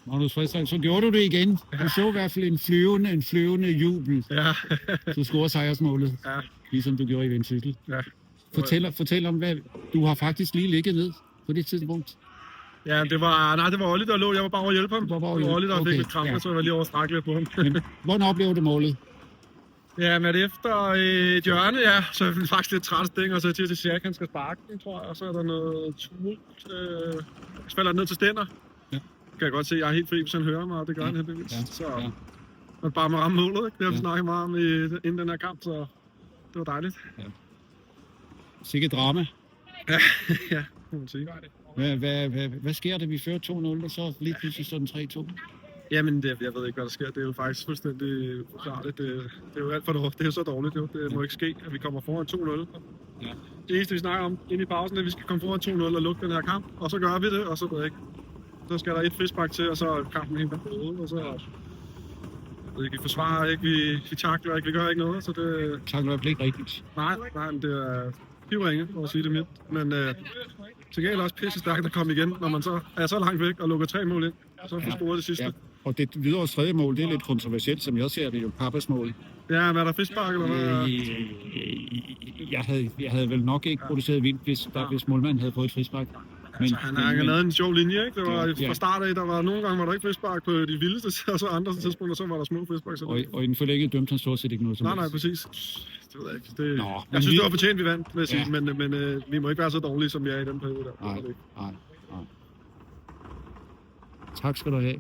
Magnus Fristrand, så gjorde du det igen. Du så i hvert fald en flyvende jubel. Ja. Du scorer sejrsmålet, Ja. ligesom du gjorde i Vendsyssel. Ja. Fortæl om, hvad du har faktisk lige ligget ned på det tidspunkt. Ja, det var Olli, der lå. Jeg var bare over at hjælpe ham. Du var bare over at Det var Olli, hjælpe. der fik Okay, lidt kramper, ja. så jeg var lige over at strække lidt på ham. Men hvordan oplever du målet? Ja, men efter et hjørne, ja, så er jeg faktisk lidt træt sting, og så til Sjæk, han skal sparke den, tror jeg, og så er der noget tumult. Så falder den ned til Stender. Ja. Kan jeg godt se, jeg er helt fri, hvis han hører mig, og det gør han heldigvis. Ja. Så Ja. man bare må ramme målet, ikke? Det har vi Ja. snakket meget om inden den her kamp, så det var dejligt. Sikke drama. Ja, må man sige. Hvad sker der? Vi fører 2-0, og så lige pludselig står den 3-2. Jamen, jeg ved ikke, hvad der sker. Det er jo faktisk fuldstændig forklarligt. Det er jo alt for dårligt. Det er jo så dårligt, jo. Det må ikke ske, at vi kommer foran 2-0. Ja. Det eneste, vi snakker om inde i pausen, er, at vi skal komme foran 2-0 og lukke den her kamp. Og så gør vi det, og så ved jeg ikke. Så skal der et frispark til, og så er kampen helt på hovedet. Og så vi forsvarer ikke, vi takler ikke, vi gør ikke noget. Så det... Takler det ikke rigtigt. Nej, men det er pivringe, for at sige det mildt. Men til gengæld også pisse stærkt at komme igen, når man så er så langt væk og lukker 3 mål ind. Så får scoret det sidste. Ja. Og det videre tredje mål, det er lidt kontroversielt, som jeg ser det, jo Pappas mål. Ja, men er der frispark eller hvad? Jeg havde vel nok ikke produceret vildt, hvis målmanden havde fået et frispark. Altså, han har lavet en sjov linje, ikke? Det var Ja. fra start af, der var nogle gange, var der ikke frispark på de vildeste, og så andre tidspunkter, så var der små frispark. Og i den forlængede dømte han stort set ikke noget som Nej, helst. præcis. Det ved jeg ikke. Det, Nå, jeg synes, vi- det var fortjent, vi vandt, vil jeg sige, Ja. men vi må ikke være så dårlige, som vi er i den periode der. Nej. Tak skal du have.